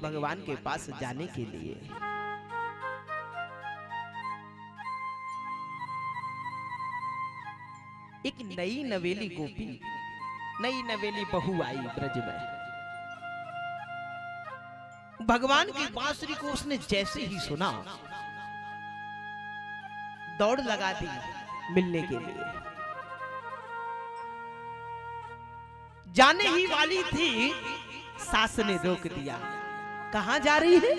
भगवान के पास जाने के लिए। एक नई नवेली गोपी, नई नवेली बहू आई ब्रज में। भगवान की बांसुरी को उसने जैसे ही सुना, दौड़ लगा दी मिलने के लिए। जाने ही वाली थी, सास ने रोक दिया। कहां जा रही है?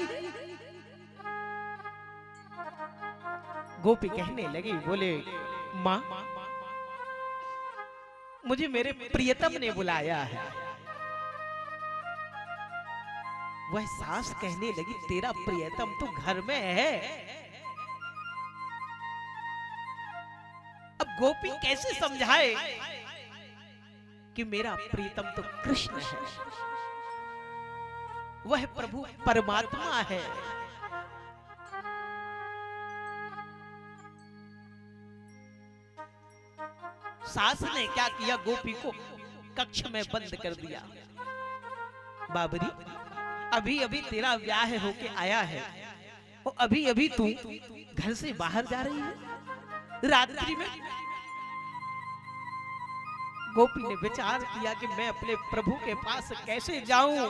गोपी कहने लगी, बोले मां, मुझे मेरे प्रियतम ने बुलाया है। वह सास कहने लगी, तेरा प्रियतम तो घर में है। अब गोपी कैसे समझाए कि मेरा प्रीतम तो कृष्ण है, वह प्रभु परमात्मा है। सास ने क्या किया, गोपी को कक्ष में बंद कर दिया। बाबरी, अभी अभी तेरा ब्याह होके आया है और अभी अभी तू घर से बाहर जा रही है रात्रि में। गोपी ने विचार किया कि मैं अपने प्रभु के पास कैसे जाऊं।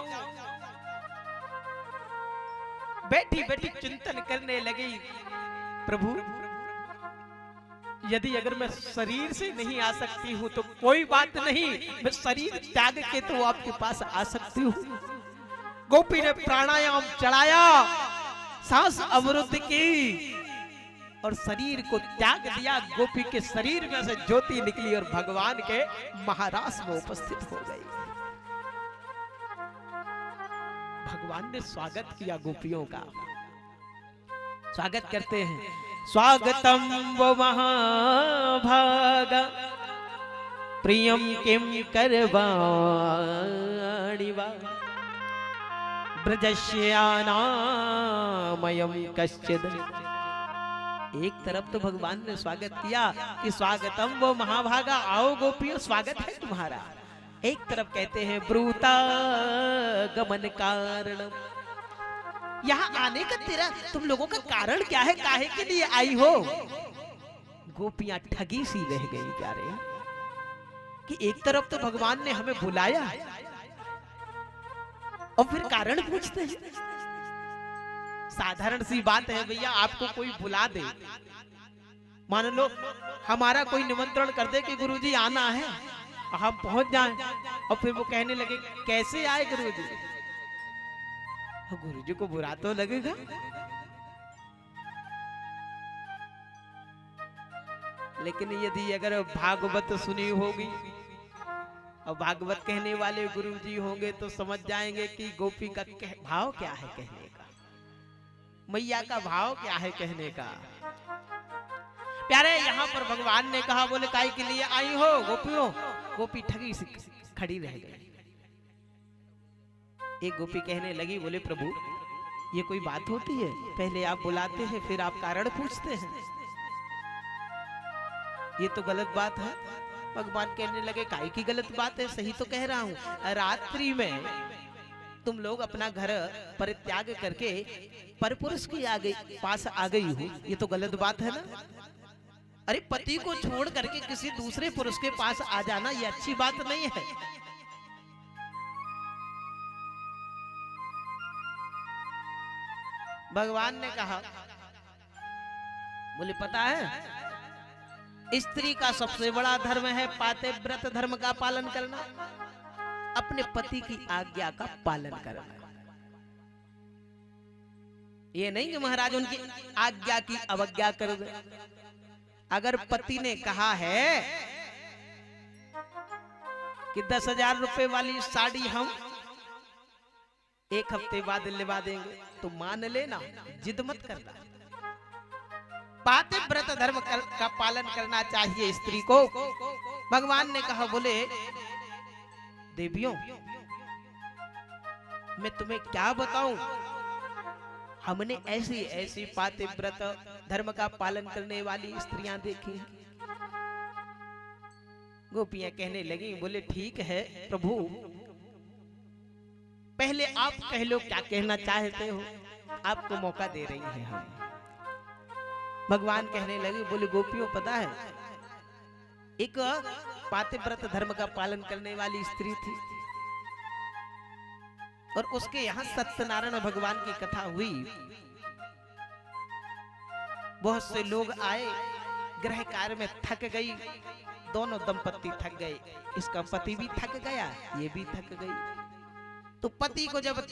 बैठी बैठी चिंतन करने लगी, प्रभु यदि अगर मैं शरीर से नहीं आ सकती हूं तो कोई बात नहीं, मैं शरीर त्याग के तो आपके पास आ सकती हूं। गोपी ने प्राणायाम चढ़ाया, सांस अवरुद्ध की और शरीर को त्याग दिया। गोपी के शरीर में से ज्योति निकली और भगवान के महारास में उपस्थित हो गई। भगवान ने स्वागत किया गोपियों का। स्वागत करते हैं, स्वागतम वो महाभागा प्रियम किम करवाणि वा ब्रजस्यानामयं कश्चिद। एक तरफ तो भगवान ने स्वागत किया कि स्वागतम वो महाभागा, आओ गोपियों स्वागत है तुम्हारा। एक तरफ कहते हैं ब्रूता गमन कारण, यहाँ आने का तेरा तुम लोगों का कारण क्या है, काहे के लिए आई हो? गोपियां ठगी सी रह गई प्यारे कि एक तरफ तो भगवान ने हमें बुलाया और फिर कारण पूछते हैं। साधारण सी बात है भैया, आपको कोई बुला दे, मान लो हमारा कोई निमंत्रण कर दे कि गुरुजी आना है, हम पहुंच जाएं और फिर वो कहने लगे कैसे आए गुरुजी, गुरुजी को बुरा तो लगेगा। लेकिन यदि अगर भागवत सुनी होगी और भागवत कहने वाले गुरुजी होंगे तो समझ जाएंगे कि गोपी का भाव क्या है कहने का, मैया का भाव क्या है कहने का। प्यारे यहाँ पर भगवान ने कहा, बोले काय के लिए आई हो गोपियों? गोपी ठगी सी खड़ी रह गई। एक गोपी कहने लगी, बोले प्रभु ये कोई बात होती है? पहले आप बुलाते हैं फिर आप कारण पूछते हैं, ये तो गलत बात है। भगवान कहने लगे काहे की गलत बात है, सही तो कह रहा हूं। रात्रि में तुम लोग अपना घर परित्याग करके परपुरुष की पास आ गई हो, ये तो गलत बात है ना। अरे पति को छोड़ करके किसी दूसरे पुरुष के पास आ जाना ये अच्छी बात नहीं है। भगवान ने कहा, बोले पता है स्त्री का सबसे बड़ा धर्म है पातिव्रत धर्म का पालन करना, अपने पति की आज्ञा का पालन करना। ये नहीं कि महाराज उनकी आज्ञा की अवज्ञा कर दे। अगर पति ने कहा है कि 10,000 रुपए वाली साड़ी हम 1 हफ्ते बाद लिवा देंगे तो मान लेना, जिद मत करना। पातिव्रत धर्म का पालन करना चाहिए स्त्री को। भगवान ने कहा, बोले देवियों मैं तुम्हें क्या बताऊं, हमने ऐसी ऐसी पातिव्रत धर्म का पालन करने वाली स्त्रियां देखी हैं। गोपियां कहने लगी, बोले ठीक है प्रभु, पहले आप कह लो क्या कहना चाहते हो, आपको मौका दे रही है हम। भगवान कहने लगे, बोले गोपियों पता है, एक पातिव्रत धर्म का पालन करने वाली स्त्री थी और उसके यहाँ सत्यनारायण भगवान की कथा हुई। बहुत से लोग आए, गृह कार्य में थक गई, दोनों दंपत्ति थक गए, इसका पति भी थक गया, ये भी थक गई। तो पति को जब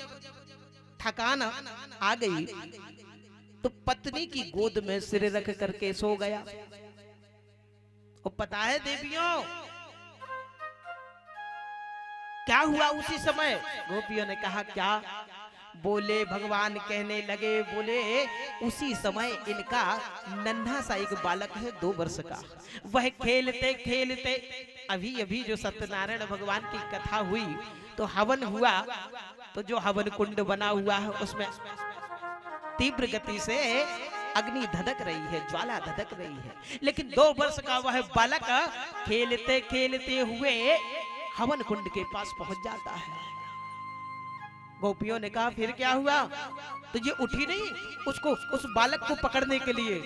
थकान आ गई तो पत्नी की गोद में सिर रख करके सो गया। और पता है देवियों क्या हुआ उसी समय? गोपियों ने कहा क्या? बोले भगवान कहने लगे, बोले उसी समय इनका नन्हा सा एक बालक है 2 वर्ष का, वह खेलते खेलते अभी अभी जो सत्यनारायण भगवान की कथा हुई तो हवन हुआ, तो जो हवन कुंड बना हुआ है उसमें तीव्र गति से अग्नि धधक रही है, ज्वाला धधक रही है, लेकिन 2 वर्ष का वह बालक खेलते खेलते हुए हवन कुंड के पास पहुंच जाता है। गोपियों ने कहा फिर क्या हुआ? तो ये उठी नहीं उसको, उस बालक को पकड़ने के लिए।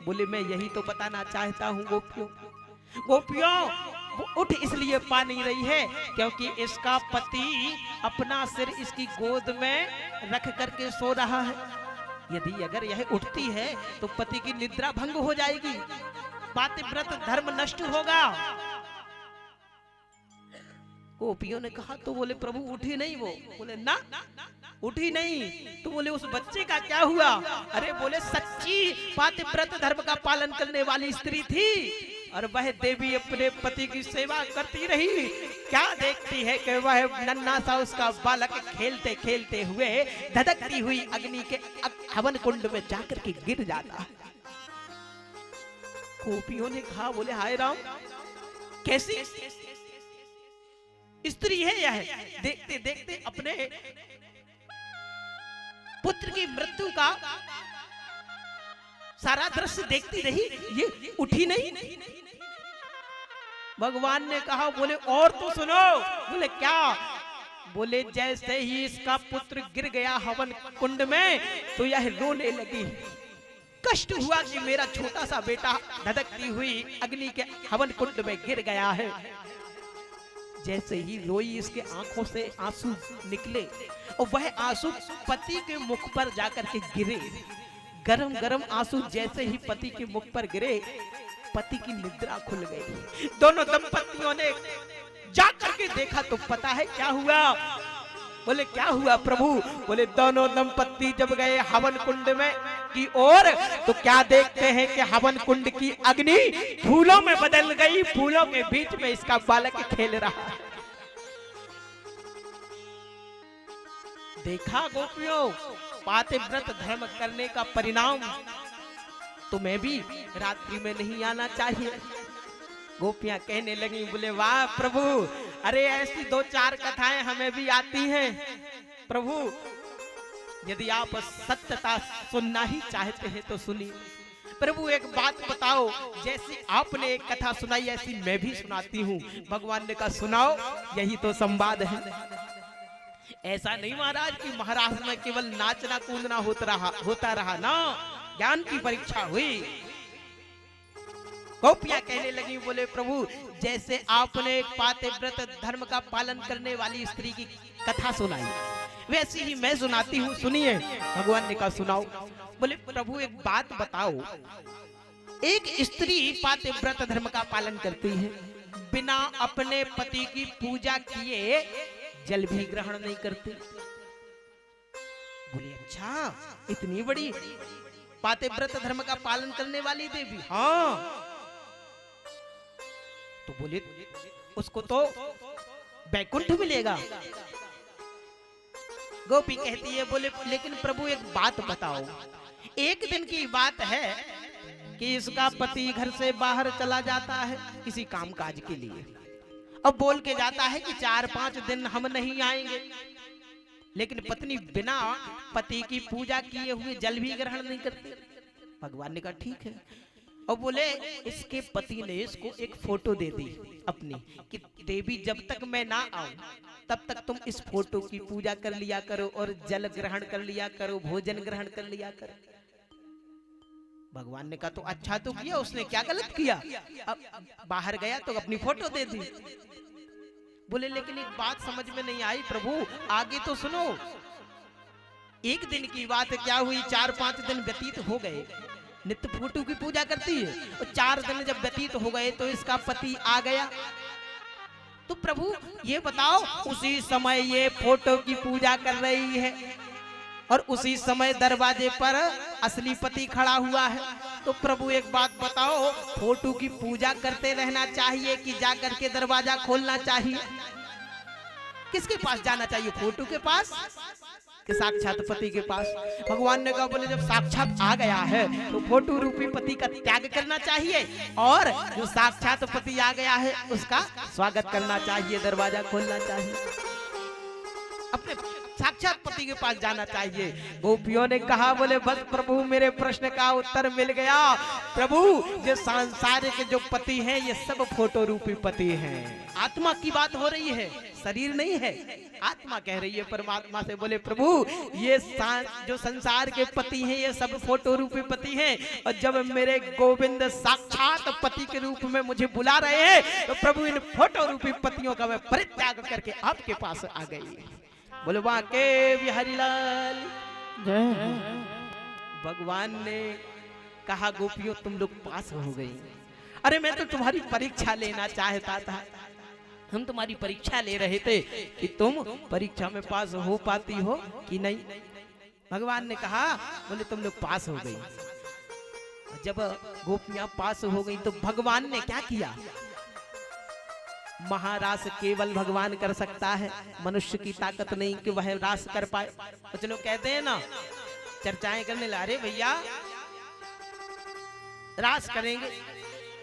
बोले मैं यही तो बताना चाहता हूँ गोपियों। गोपियों वो उठ इसलिए पा नहीं रही है क्योंकि इसका पति अपना सिर इसकी गोद में रख करके सो रहा है। यदि अगर यह उठती है तो पति की निद्रा भंग हो जाएगी, पातिव्रत धर्म नष्ट होगा। गोपियों ने कहा, तो बोले प्रभु उठी नहीं वो? बोले ना उठी नहीं। तो बोले उस बच्चे का क्या हुआ? अरे बोले सच्ची पातिव्रत धर्म का पालन करने वाली स्त्री थी और वह देवी अपने पति की सेवा करती रही। क्या देखती है कि वह नन्हा सा उसका बालक खेलते खेलते हुए धधकती हुई अग्नि के हवन कुंड में जाकर के गिर जाता है। गोपियों ने कहा, बोले हाय राम कैसी स्त्री है यह? देखते देखते अपने पुत्र की मृत्यु का सारा दृश्य देखती रही, ये उठी नहीं। भगवान ने कहा, बोले और तो सुनो। बोले क्या? बोले जैसे ही इसका पुत्र गिर गया हवन कुंड में तो यह रोने लगी। कष्ट हुआ कि मेरा छोटा सा बेटा धधकती हुई अग्नि के हवन कुंड में गिर गया है। जैसे ही रोई इसके आंखों से आंसू निकले और वह आंसू पति के मुख पर जाकर के गिरे। गरम गरम आंसू जैसे ही पति के मुख पर गिरे, पति की निद्रा खुल गई। दोनों दंपतियों ने जाकर के देखा तो पता है क्या हुआ? बोले क्या हुआ प्रभु? बोले दोनों दंपति जब गए हवन कुंड में की ओर तो क्या देखते हैं कि हवन कुंड की अग्नि फूलों में बदल गई। फूलों के बीच में इसका बालक खेल रहा है। देखा गोपियों, पातिव्रत धर्म करने का परिणाम तुम्हें भी रात्रि में नहीं आना चाहिए। गोपियां कहने लगी, बोले वाह प्रभु, अरे ऐसी 2-4 कथाएं हमें भी आती हैं प्रभु, यदि आप सत्यता सुनना ही चाहते हैं तो सुनिए। प्रभु एक बात बताओ, जैसी आपने एक कथा सुनाई ऐसी मैं भी सुनाती हूँ। भगवान ने कहा सुनाओ, यही तो संवाद है। ऐसा नहीं महाराज कि महाराज में केवल नाचना कूदना होता रहा ना, ज्ञान की परीक्षा हुई। गोपियां कहने लगी, बोले प्रभु जैसे आपने एक पातिव्रत धर्म का पालन करने वाली स्त्री की कथा सुनाई वैसी ही मैं सुनाती हूँ, सुनिए। भगवान ने कहा सुनाओ। बोले प्रभु एक बात बताओ, एक स्त्री पातिव्रत धर्म का पालन करती है, बिना अपने पति की पूजा किए जल भी ग्रहण नहीं करती। बोले अच्छा, इतनी बड़ी पातिव्रत धर्म का पालन करने वाली देवी? हाँ। तो बोले उसको तो वैकुंठ मिलेगा। गोपी कहती है, बोले लेकिन प्रभु एक बात बताओ, एक दिन की बात है कि इसका पति घर से बाहर चला जाता है किसी काम काज के लिए, अब बोल के जाता है कि 4-5 दिन हम नहीं आएंगे, लेकिन पत्नी बिना पति की पूजा किए हुए जल भी ग्रहण नहीं करती। भगवान ने कहा ठीक है, और बोले इसके पति ने इसको एक फोटो दे दी अपनी कि देवी जब तक मैं ना आऊं तब तक तुम इस फोटो की पूजा कर लिया करो और जल ग्रहण कर लिया करो, भोजन ग्रहण कर लिया करो। भगवान ने कहा तो अच्छा तो किया, उसने क्या गलत किया? अब बाहर गया तो अपनी फोटो दे दी। बोले लेकिन एक बात समझ में नहीं आई प्रभु, आगे तो सुनो। एक दिन की बात क्या हुई, 4-5 दिन व्यतीत हो गए, नित्य फोटो की पूजा करती है, और 4 दिन जब व्यतीत हो गए तो इसका पति आ गया। तो प्रभु ये बताओ, उसी समय ये फोटो की पूजा कर रही है और उसी समय दरवाजे पर असली पति खड़ा हुआ है। तो प्रभु एक बात बताओ, फोटो की पूजा करते रहना चाहिए कि जाकर के दरवाजा खोलना चाहिए? किसके पास जाना चाहिए, फोटो के पास कि साक्षात पति के पास? भगवान ने कहा बोले जब साक्षात आ गया है तो फोटो रूपी पति का त्याग करना चाहिए और जो साक्षात पति आ गया है उसका स्वागत करना चाहिए, दरवाजा खोलना चाहिए, अपने साक्षात पति के पास जाना चाहिए। गोपियों ने कहा बोले बस प्रभु मेरे प्रश्न का उत्तर मिल गया। प्रभु ये सांसारिक जो पति हैं ये सब फोटो रूपी पति हैं। आत्मा की बात हो रही है, शरीर नहीं है, आत्मा कह रही है परमात्मा से। बोले प्रभु ये जो संसार के पति हैं ये सब फोटो रूपी पति हैं, और जब मेरे गोविंद साक्षात पति के रूप में मुझे बुला रहे हैं तो प्रभु इन फोटो रूपी पतियों का मैं परित्याग करके आपके पास आ गई। बोले वाके बिहारी लाल जय। भगवान ने कहा गोपियों तुम लोग पास हो गई। अरे मैं तो तुम्हारी परीक्षा लेना चाहता था, हम तुम्हारी परीक्षा ले रहे थे कि तुम परीक्षा में पास हो पाती हो कि नहीं। भगवान ने कहा बोले तुम लोग पास हो गई। जब गोपियां पास हो गई तो भगवान ने क्या किया? महारास केवल भगवान कर सकता है, मनुष्य की ताकत नहीं कि वह रास कर पाए। कुछ लोग कहते हैं ना, चर्चाएं करने ला रहे भैया रास करेंगे।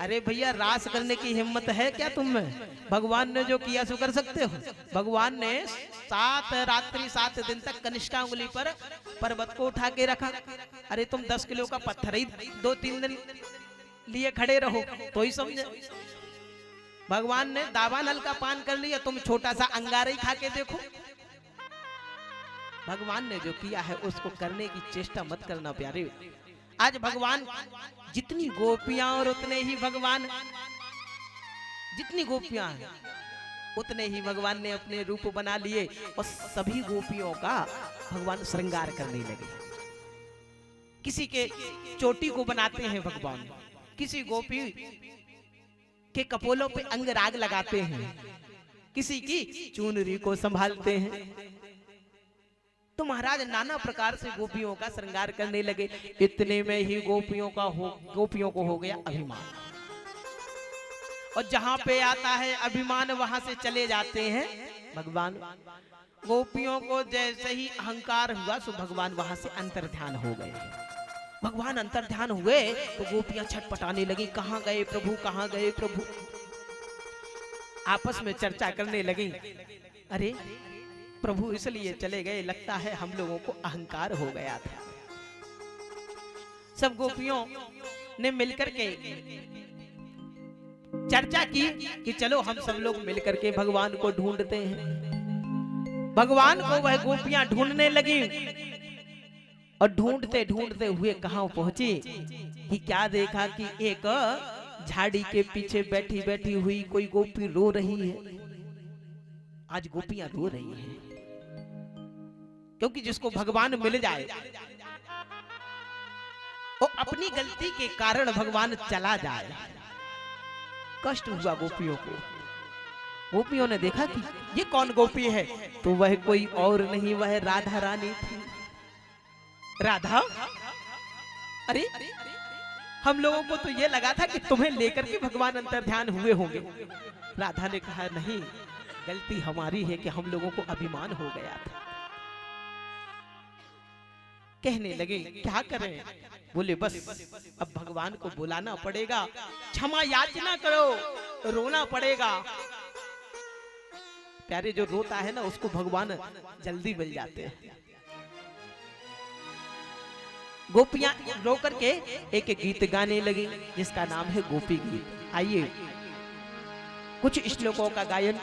अरे भैया रास करने की हिम्मत है क्या तुम में? भगवान ने जो किया सो कर सकते हो। भगवान ने 7 रात्रि 7 दिन तक कनिष्का उंगली पर पर्वत को उठा के रखा। अरे तुम 10 किलो का पत्थर ही 2-3 दिन लिए खड़े रहो तो ही समझे। भगवान ने दावानल का पान कर लिया, तुम छोटा सा अंगारा ही खा के देखो। भगवान ने जो किया है उसको करने की चेष्टा मत करना प्यारे। आज भगवान जितनी गोपियां और उतने ही भगवान, जितनी गोपियां हैं उतने ही भगवान ने अपने रूप बना लिए और सभी गोपियों का भगवान श्रृंगार करने लगे। किसी के चोटी को बनाते हैं भगवान, किसी गोपी के कपोलों पे अंगराग लगाते हैं, किसी की चुनरी को संभालते हैं। तो महाराज नाना प्रकार से गोपियों का श्रृंगार करने लगे। इतने में ही गोपियों को हो गया अभिमान, और जहां पे आता है अभिमान वहां से चले जाते हैं भगवान। गोपियों को जैसे ही अहंकार हुआ सो भगवान वहां से अंतर्ध्यान हो गए। भगवान अंतर्ध्यान हुए तो गोपियां छटपटाने लगी, कहां गए प्रभु, कहां गए प्रभु। आपस में चर्चा करने लगी, अरे प्रभु इसलिए चले गए, लगता है हम लोगों को अहंकार हो गया था। सब गोपियों ने मिलकर के चर्चा की कि चलो हम सब लोग मिलकर के भगवान को ढूंढते हैं। भगवान को वह गोपियां ढूंढने लगी और ढूंढते ढूंढते हुए कहां पहुंची कि क्या देखा कि एक झाड़ी के पीछे बैठी बैठी हुई कोई गोपी रो रही है। आज गोपियां रो रही हैं क्योंकि जिसको भगवान मिल जाए वो अपनी गलती के कारण भगवान चला जाए, कष्ट हुआ गोपियों को। गोपियों ने देखा कि ये कौन गोपी है, तो वह कोई और नहीं, वह राधा रानी थी। राधा, अरे हम लोगों को तो ये लगा था कि तुम्हें लेकर के भगवान अंतर्ध्यान हुए होंगे। राधा ने कहा नहीं, गलती हमारी है कि हम लोगों को अभिमान हो गया था। कहने लगे क्या करें? बोले बस अब भगवान को बुलाना पड़ेगा, क्षमा याचना करो, रोना पड़ेगा। प्यारे जो रोता है ना उसको भगवान जल्दी मिल जाते हैं। गोपियां रो करके एक गीत गाने लगी जिसका नाम है गोपी गीत। आइए कुछ श्लोकों का गायन